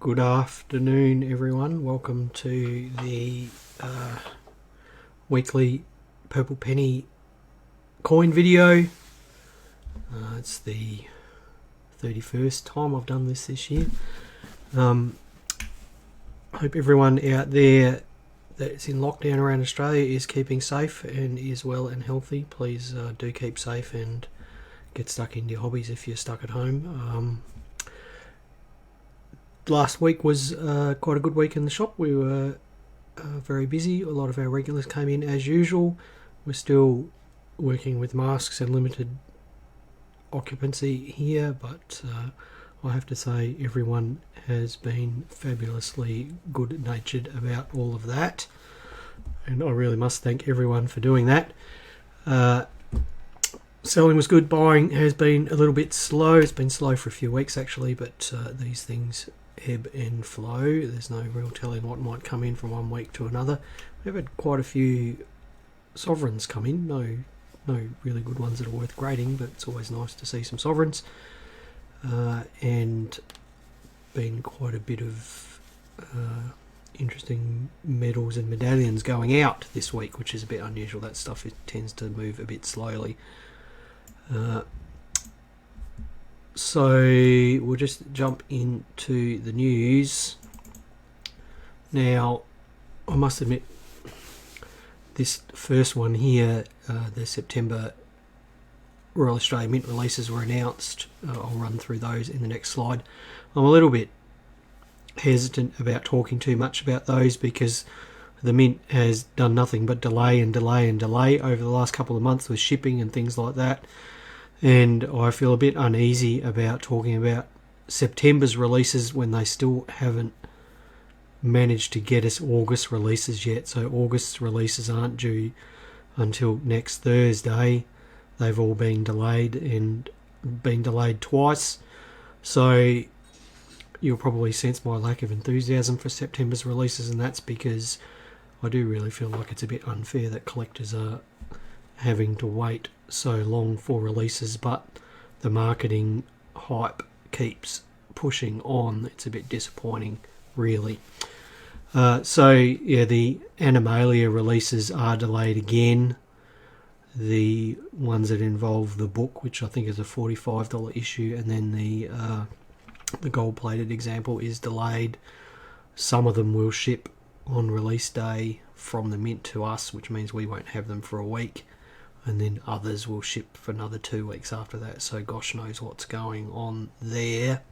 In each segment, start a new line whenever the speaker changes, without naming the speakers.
Good afternoon, everyone. Welcome to the weekly Purple Penny coin video. It's the 31st time I've done this year. Hope everyone out there that's in lockdown around Australia is keeping safe and is well and healthy. Please do keep safe and get stuck into your hobbies if you're stuck at home. Last week was quite a good week in the shop. We were very busy. A lot of our regulars came in as usual. We're still working with masks and limited occupancy here, but I have to say everyone has been fabulously good-natured about all of that, and I really must thank everyone for doing that. Selling was good. Buying has been a little bit slow. It's been slow for a few weeks actually, but these things ebb and flow. There's no real telling what might come in from one week to another. We've had quite a few sovereigns come in. No really good ones that are worth grading, but it's always nice to see some sovereigns. And been quite a bit of interesting medals and medallions going out this week, which is a bit unusual. That stuff tends to move a bit slowly. So we'll just jump into the news. Now, I must admit, this first one here, the September Royal Australian Mint releases were announced. I'll run through those in the next slide. I'm a little bit hesitant about talking too much about those because the Mint has done nothing but delay and delay and delay over the last couple of months with shipping and things like that. And I feel a bit uneasy about talking about September's releases when they still haven't managed to get us August releases yet. So August's releases aren't due until next Thursday. They've all been delayed and been delayed twice. So you'll probably sense my lack of enthusiasm for September's releases, and that's because I do really feel like it's a bit unfair that collectors are having to wait so long for releases, but the marketing hype keeps pushing on. It's a bit disappointing, really. So yeah, the Animalia releases are delayed again. The ones that involve the book, which I think is a $45 issue, and then the gold-plated example is delayed. Some of them will ship on release day from the Mint to us, which means we won't have them for a week. And then others will ship for another 2 weeks after that, so gosh knows what's going on there.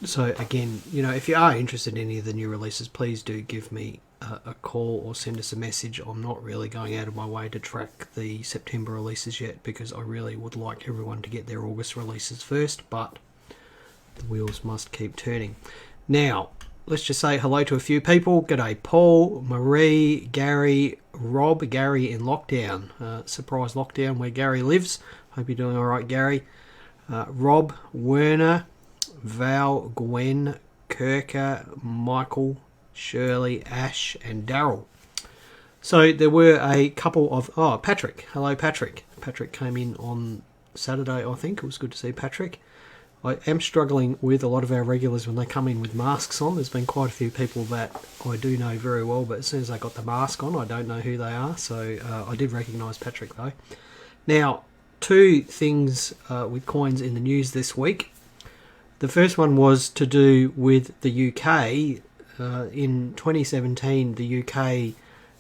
So again, if you are interested in any of the new releases, please do give me a call or send us a message. I'm not really going out of my way to track the September releases yet because I really would like everyone to get their August releases first, but the wheels must keep turning. Now, let's just say hello to a few people. G'day Paul, Marie, Gary, Rob. Gary in lockdown. Surprise lockdown where Gary lives. Hope you're doing alright, Gary. Rob, Werner, Val, Gwen, Kirker, Michael, Shirley, Ash and Daryl. So there were a couple of... Patrick. Hello, Patrick. Patrick came in on Saturday, I think. It was good to see Patrick. I am struggling with a lot of our regulars when they come in with masks on. There's been quite a few people that I do know very well, but as soon as they got the mask on, I don't know who they are. So I did recognise Patrick, though. Now, two things with coins in the news this week. The first one was to do with the UK. In 2017, the UK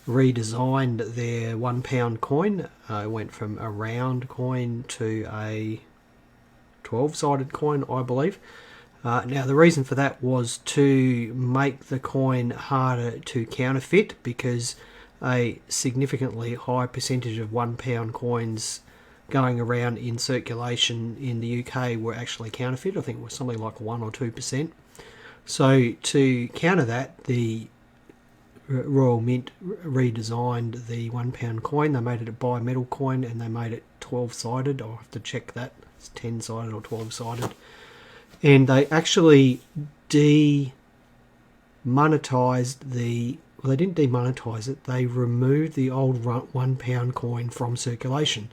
redesigned their £1 coin. It went from a round coin to a 12-sided coin, I believe. Now, the reason for that was to make the coin harder to counterfeit because a significantly high percentage of £1 coins going around in circulation in the UK were actually counterfeit. I think it was something like 1 or 2%. So to counter that, the Royal Mint redesigned the £1 coin. They made it a bimetal coin and they made it 12-sided. I'll have to check that. It's 10-sided or 12-sided. And they actually demonetized the... Well, they didn't demonetize it. They removed the old £1 coin from circulation.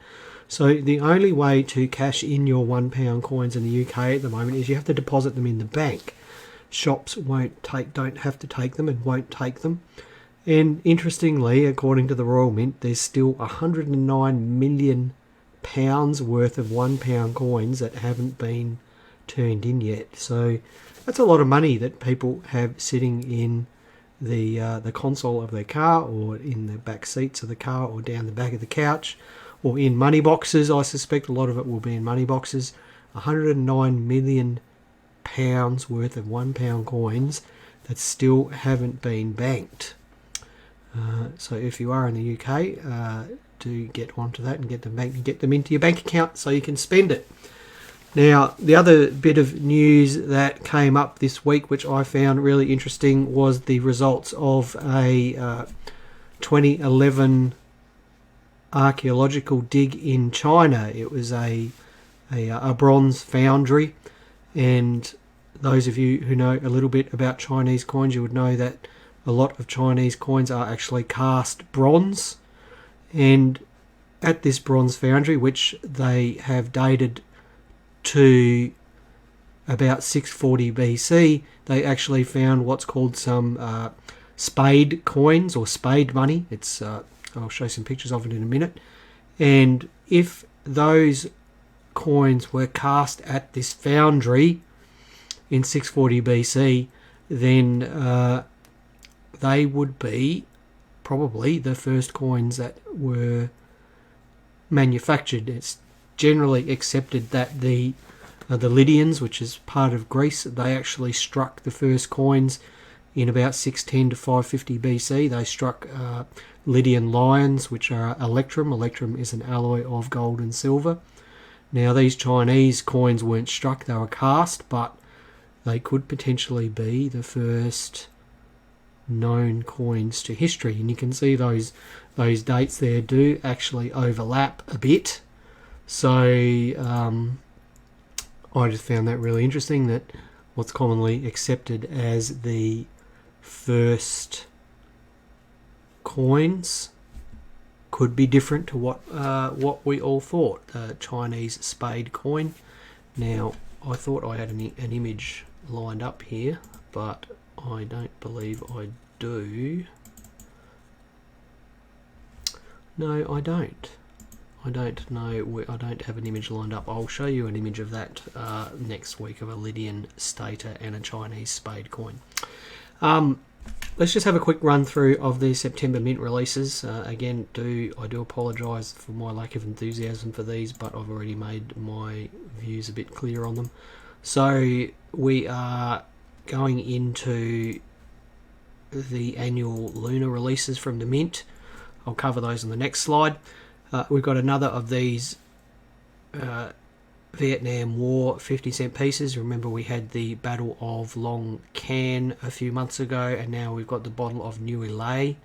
So the only way to cash in your £1 coins in the UK at the moment is you have to deposit them in the bank. Shops don't have to take them and won't take them. And interestingly, according to the Royal Mint, there's still £109 million worth of £1 coins that haven't been turned in yet. So that's a lot of money that people have sitting in the console of their car, or in the back seats of the car, or down the back of the couch, or in money boxes. I suspect a lot of it will be in money boxes. £109 million worth of £1 coins that still haven't been banked. So if you are in the UK, do get onto that and get them banked and get them into your bank account so you can spend it. Now, the other bit of news that came up this week, which I found really interesting, was the results of a 2011 archaeological dig in China. It was a bronze foundry, and those of you who know a little bit about Chinese coins, you would know that a lot of Chinese coins are actually cast bronze. And at this bronze foundry, which they have dated to about 640 BC, they actually found what's called some spade coins, or spade money. I'll show some pictures of it in a minute. And if those coins were cast at this foundry in 640 BC, then they would be probably the first coins that were manufactured. It's generally accepted that the Lydians, which is part of Greece, they actually struck the first coins in about 610 to 550 BC. They struck Lydian lions, which are electrum. Electrum is an alloy of gold and silver. Now, these Chinese coins weren't struck, they were cast, but they could potentially be the first known coins to history. And you can see those dates there do actually overlap a bit. So I just found that really interesting, that what's commonly accepted as the first coins could be different to what we all thought. Chinese spade coin. Now, I thought I had an image lined up here, but I don't believe I do. No, I don't. I don't know. I don't have an image lined up. I'll show you an image of that next week, of a Lydian stater and a Chinese spade coin. Let's just have a quick run through of the September mint releases. Again, I do apologise for my lack of enthusiasm for these, but I've already made my views a bit clear on them. So we are going into the annual lunar releases from the mint. I'll cover those on the next slide. We've got another of these Vietnam War 50-cent pieces. Remember, we had the Battle of Long Can a few months ago, and now we've got the bottle of New Lei.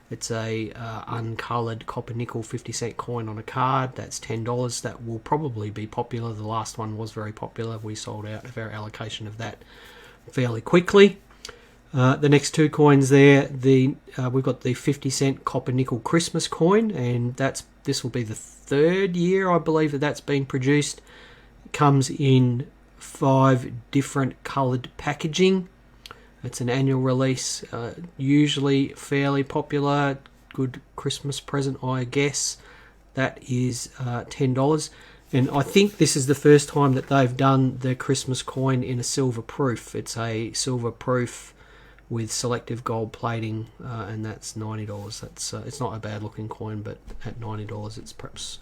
It's a uncoloured copper nickel 50-cent coin on a card. That's $10. That will probably be popular. The last one was very popular. We sold out of our allocation of that fairly quickly. The next two coins there, we've got the 50-cent copper nickel Christmas coin, and this will be the third year, I believe, that's been produced. It comes in 5 different coloured packaging. It's an annual release, usually fairly popular, good Christmas present, I guess. That is $10. And I think this is the first time that they've done the Christmas coin in a silver proof. It's a silver proof with selective gold plating, and that's $90. It's not a bad looking coin, but at $90 it's perhaps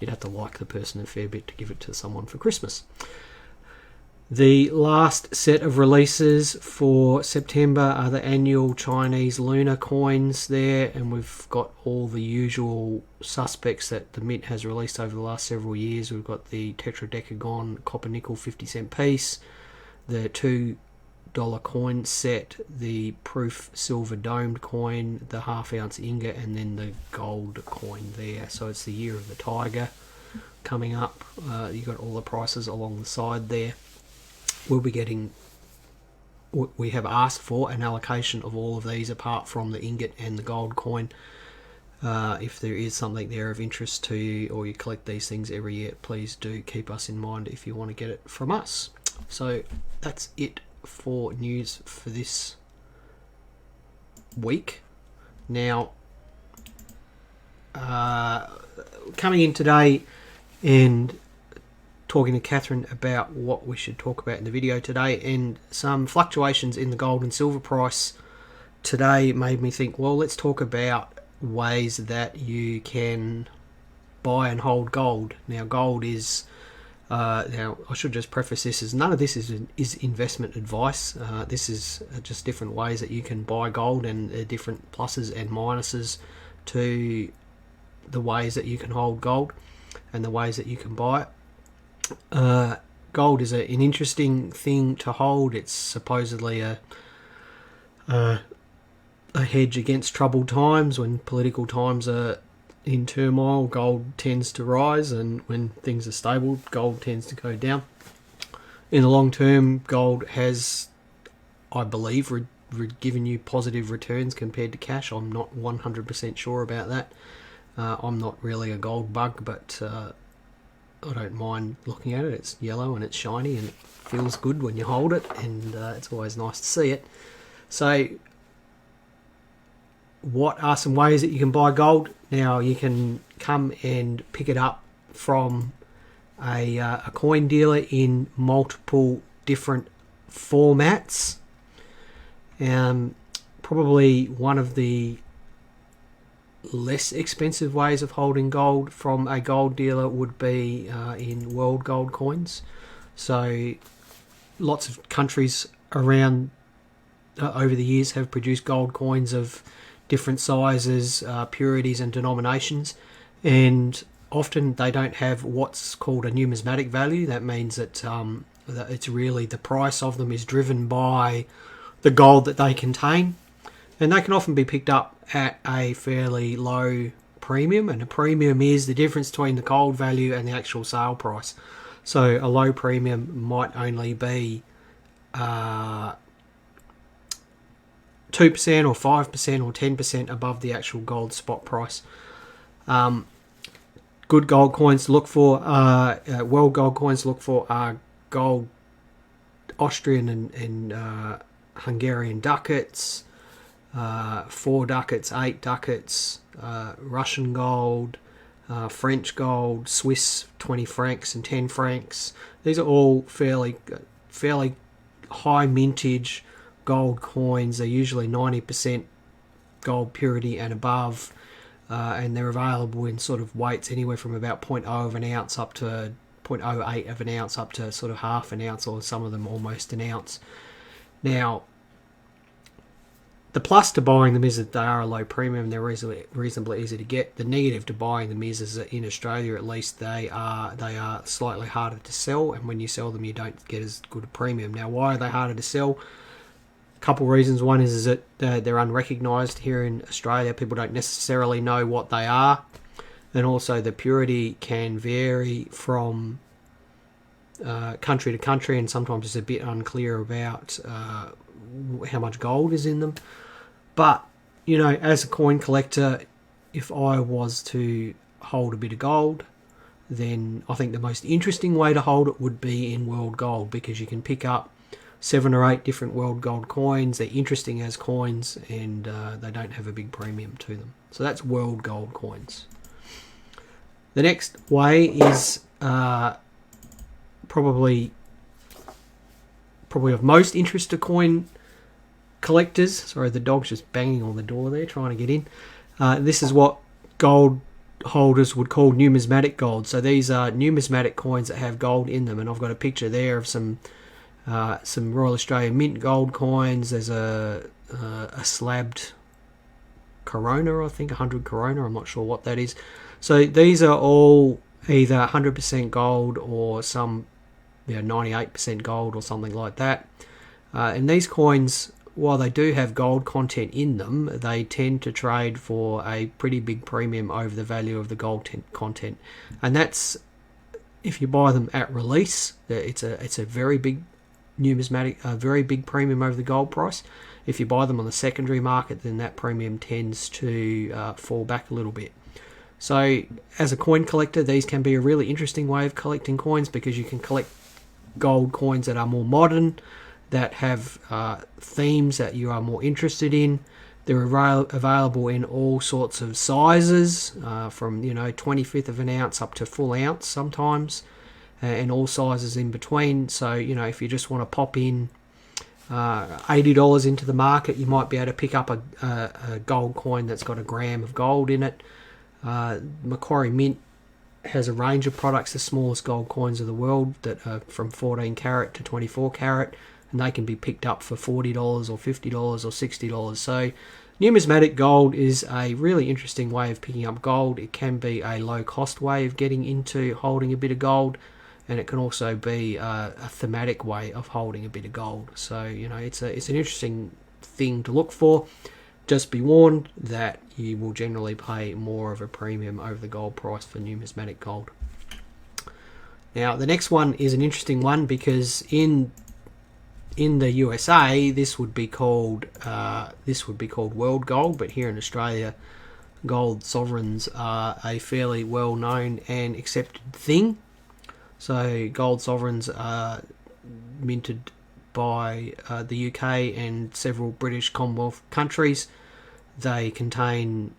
you'd have to like the person a fair bit to give it to someone for Christmas. The last set of releases for September are the annual Chinese lunar coins there, and we've got all the usual suspects that the mint has released over the last several years. We've got the tetradecagon copper nickel 50-cent piece, the $2 coin set, the proof silver domed coin, the half-ounce ingot, and then the gold coin there. So it's the year of the tiger coming up. You've got all the prices along the side there. We have asked for an allocation of all of these apart from the ingot and the gold coin. If there is something there of interest to you, or you collect these things every year, please do keep us in mind if you want to get it from us. So that's it for news for this week. Now, coming in today and talking to Catherine about what we should talk about in the video today, and some fluctuations in the gold and silver price today made me think, well, let's talk about ways that you can buy and hold gold. Now, gold is now I should just preface this as none of this is investment advice. This is just different ways that you can buy gold, and different pluses and minuses to the ways that you can hold gold and the ways that you can buy it. Gold is an interesting thing to hold. It's supposedly a hedge against troubled times. When political times are in turmoil, gold tends to rise, and when things are stable, gold tends to go down. In the long term, gold has, I believe, given you positive returns compared to cash. I'm not 100% sure about that. I'm not really a gold bug, but I don't mind looking at it. It's yellow and it's shiny and it feels good when you hold it, and it's always nice to see it. So what are some ways that you can buy gold? Now, you can come and pick it up from a coin dealer in multiple different formats. Probably one of the less expensive ways of holding gold from a gold dealer would be in world gold coins. So lots of countries around over the years have produced gold coins of different sizes, purities and denominations, and often they don't have what's called a numismatic value. That means that it's really the price of them is driven by the gold that they contain, and they can often be picked up at a fairly low premium, and a premium is the difference between the gold value and the actual sale price. So a low premium might only be 2% or 5% or 10% above the actual gold spot price. Good gold coins to look for, world gold coins to look for, are gold Austrian and Hungarian ducats, 4 ducats, 8 ducats, Russian gold, French gold, Swiss 20 francs and 10 francs. These are all fairly high mintage gold coins. They're usually 90% gold purity and above, and they're available in sort of weights anywhere from about 0.0 of an ounce up to 0.08 of an ounce up to sort of half an ounce, or some of them almost an ounce. Now, the plus to buying them is that they are a low premium. They're reasonably easy to get. The negative to buying them is that in Australia, at least, they are slightly harder to sell, and when you sell them, you don't get as good a premium. Now, why are they harder to sell? A couple of reasons. One is that they're unrecognised here in Australia. People don't necessarily know what they are, and also the purity can vary from country to country, and sometimes it's a bit unclear about how much gold is in them. But, you know, as a coin collector, if I was to hold a bit of gold, then I think the most interesting way to hold it would be in world gold, because you can pick up 7 or 8 different world gold coins. They're interesting as coins, and they don't have a big premium to them. So that's world gold coins. The next way is probably of most interest to coin collectors. Sorry, the dog's just banging on the door there, trying to get in. This is what gold holders would call numismatic gold. So these are numismatic coins that have gold in them, and I've got a picture there of some Royal Australian Mint gold coins. There's a slabbed Corona, I think, 100 Corona. I'm not sure what that is. So these are all either 100% gold or some 98% gold or something like that. And these coins, while they do have gold content in them, they tend to trade for a pretty big premium over the value of the gold content. And that's, if you buy them at release, it's a very big numismatic a very big premium over the gold price. If you buy them on the secondary market, then that premium tends to fall back a little bit. So as a coin collector, these can be a really interesting way of collecting coins, because you can collect gold coins that are more modern, that have themes that you are more interested in. They're available in all sorts of sizes, from 25th of an ounce up to full ounce sometimes, and all sizes in between. So if you just want to pop in $80 into the market, you might be able to pick up a gold coin that's got a gram of gold in it. Macquarie Mint has a range of products, the smallest gold coins of the world, that are from 14 carat to 24 carat, and they can be picked up for $40 or $50 or $60. So numismatic gold is a really interesting way of picking up gold. It can be a low cost way of getting into holding a bit of gold, and it can also be a thematic way of holding a bit of gold. So it's an interesting thing to look for. Just be warned that you will generally pay more of a premium over the gold price for numismatic gold. Now, the next one is an interesting one, because in the USA this would be called world gold, but here in Australia, gold sovereigns are a fairly well known and accepted thing. So gold sovereigns are minted by the UK and several British Commonwealth countries. They contain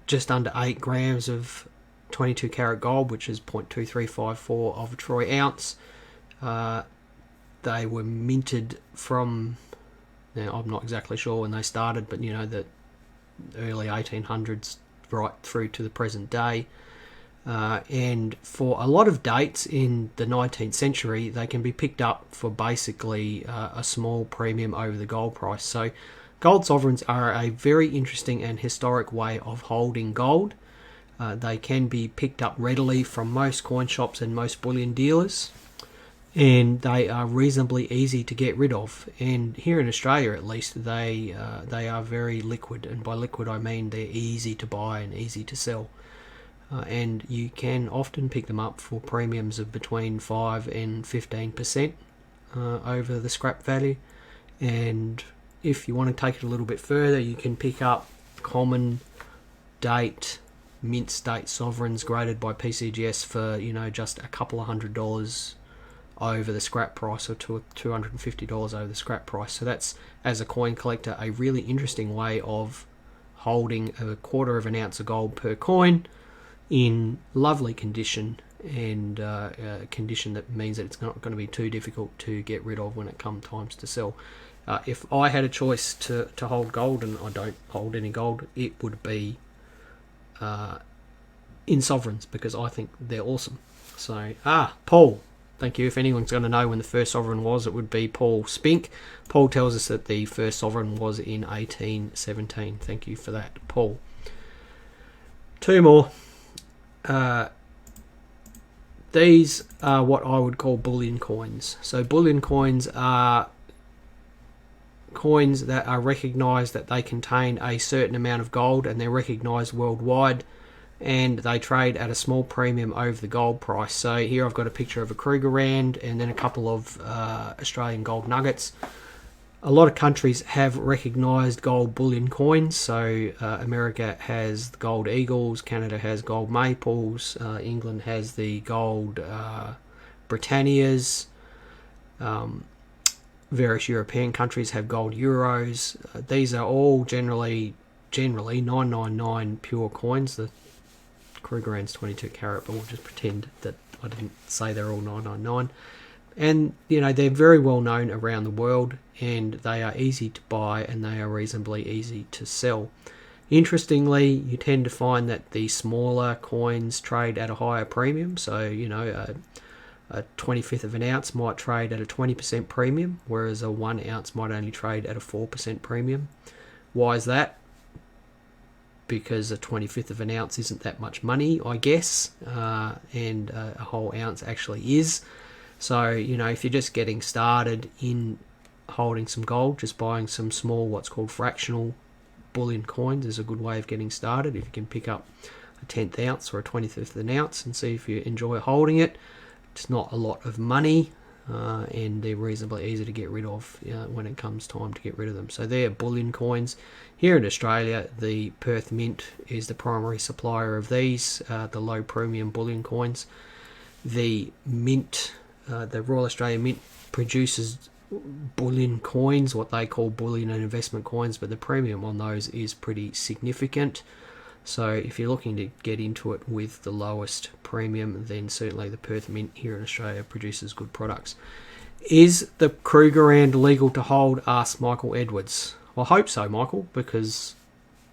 just under 8 grams of 22 carat gold, which is 0.2354 of a troy ounce. They were minted from, now I'm not exactly sure when they started, but the early 1800s right through to the present day. And for a lot of dates in the 19th century, they can be picked up for basically a small premium over the gold price. So gold sovereigns are a very interesting and historic way of holding gold. They can be picked up readily from most coin shops and most bullion dealers, and they are reasonably easy to get rid of. And here in Australia, at least, they are very liquid, and by liquid I mean they're easy to buy and easy to sell. And you can often pick them up for premiums of between 5 and 15% over the scrap value. And if you want to take it a little bit further, you can pick up common date, mint state sovereigns graded by PCGS for just a couple of $100 over the scrap price, or $250 over the scrap price. So that's, as a coin collector, a really interesting way of holding a quarter of an ounce of gold per coin in lovely condition, and condition that means that it's not going to be too difficult to get rid of when it comes times to sell. If I had a choice to hold gold, and I don't hold any gold, it would be in sovereigns, because I think they're awesome. So, Paul, thank you. If anyone's going to know when the first sovereign was, it would be Paul Spink. Paul tells us that the first sovereign was in 1817. Thank you for that, Paul. Two more. These are what I would call bullion coins. So bullion coins are coins that are recognised that they contain a certain amount of gold, and they're recognised worldwide, and they trade at a small premium over the gold price. So here I've got a picture of a Krugerrand and then a couple of Australian gold nuggets. A lot of countries have recognised gold bullion coins. So America has the gold eagles, Canada has gold maples, England has the gold Britannias, various European countries have gold euros. These are all generally 999 pure coins. The Krugerrand's 22 carat, but we'll just pretend that I didn't say they're all 999. And they're very well known around the world, and they are easy to buy, and they are reasonably easy to sell. Interestingly, you tend to find that the smaller coins trade at a higher premium. So a 25th of an ounce might trade at a 20% premium, whereas a 1 ounce might only trade at a 4% premium. Why is that? Because a 25th of an ounce isn't that much money, I guess, and a whole ounce actually is. So, if you're just getting started in holding some gold, just buying some small, what's called fractional bullion coins is a good way of getting started. If you can pick up a 10th ounce or a 25th of an ounce and see if you enjoy holding it. It's not a lot of money. and they're reasonably easy to get rid of when it comes time to get rid of them. So they're bullion coins. Here in Australia, the Perth Mint is the primary supplier of these, the low premium bullion coins. The Mint, the Royal Australian Mint, produces bullion coins, what they call bullion and investment coins, but the premium on those is pretty significant. So if you're looking to get into it with the lowest premium, then certainly the Perth Mint here in Australia produces good products. Is the Krugerrand legal to hold? Asked Michael Edwards. Well, I hope so, Michael, because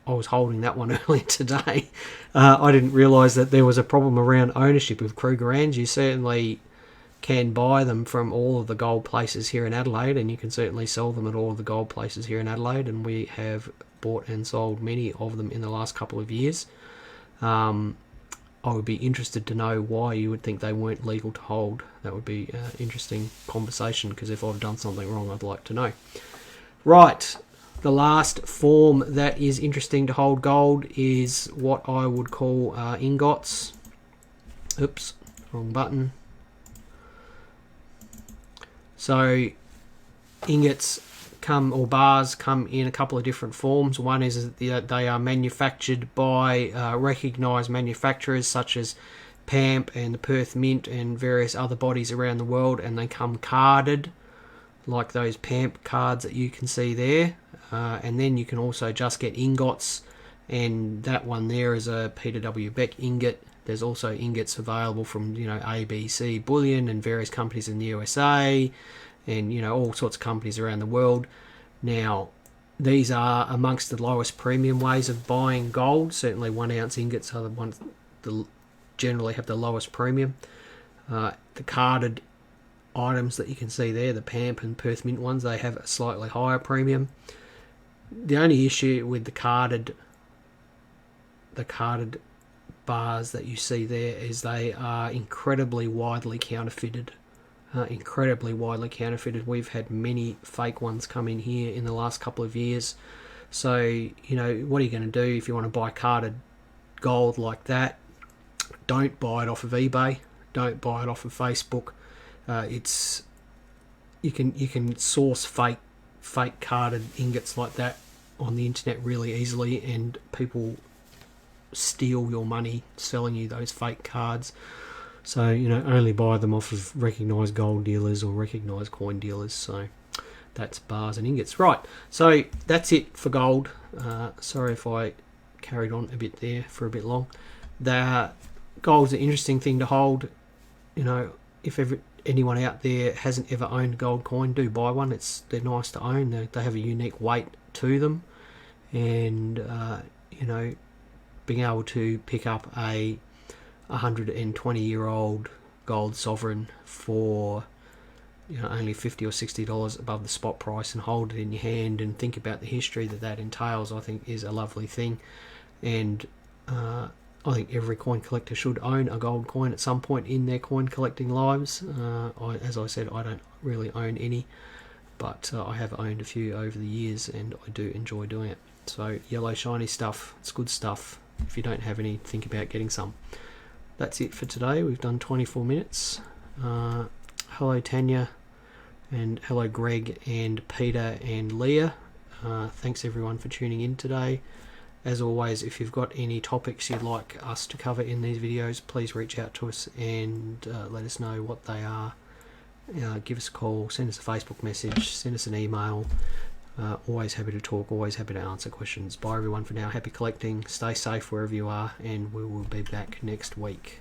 I was holding that one earlier today. I didn't realise that there was a problem around ownership of Krugerrands. You certainly can buy them from all of the gold places here in Adelaide, and you can certainly sell them at all of the gold places here in Adelaide, and we have bought and sold many of them in the last couple of years. I would be interested to know why you would think they weren't legal to hold. That would be an interesting conversation, because if I've done something wrong, I'd like to know. Right, the last form that is interesting to hold gold is what I would call ingots. Oops, wrong button. So ingots or bars come in a couple of different forms. One is that they are manufactured by recognised manufacturers such as PAMP and the Perth Mint and various other bodies around the world, and they come carded like those PAMP cards that you can see there. And then you can also just get ingots, and that one there is a Peter W. Beck ingot. There's also ingots available from ABC Bullion and various companies in the USA, and all sorts of companies around the world. Now, these are amongst the lowest premium ways of buying gold. Certainly 1 ounce ingots are the ones that generally have the lowest premium. The carded items that you can see there, the PAMP and Perth Mint ones, they have a slightly higher premium. The only issue with the carded bars that you see there is they are incredibly widely counterfeited. We've had many fake ones come in here in the last couple of years. So, what are you going to do if you want to buy carded gold like that? Don't buy it off of eBay. Don't buy it off of Facebook. You can source fake carded ingots like that on the internet really easily, and people steal your money selling you those fake cards. So, only buy them off of recognised gold dealers or recognised coin dealers. So that's bars and ingots. Right, so that's it for gold. Sorry if I carried on a bit there for a bit long. Gold's an interesting thing to hold. If anyone out there hasn't ever owned a gold coin, do buy one. They're nice to own. They have a unique weight to them, and being able to pick up a 120-year-old gold sovereign for only $50 or $60 above the spot price, and hold it in your hand and think about the history that entails, I think is a lovely thing. And I think every coin collector should own a gold coin at some point in their coin collecting lives. As I said, I don't really own any, but I have owned a few over the years, and I do enjoy doing it. So yellow shiny stuff, it's good stuff. If you don't have any, think about getting some. That's it for today. We've done 24 minutes. Hello Tanya, and hello Greg and Peter and Leah. Thanks everyone for tuning in today. As always, if you've got any topics you'd like us to cover in these videos, please reach out to us and let us know what they are. Give us a call, send us a Facebook message, send us an email. Always happy to talk, always happy to answer questions. Bye everyone for now. Happy collecting, stay safe wherever you are, and we will be back next week.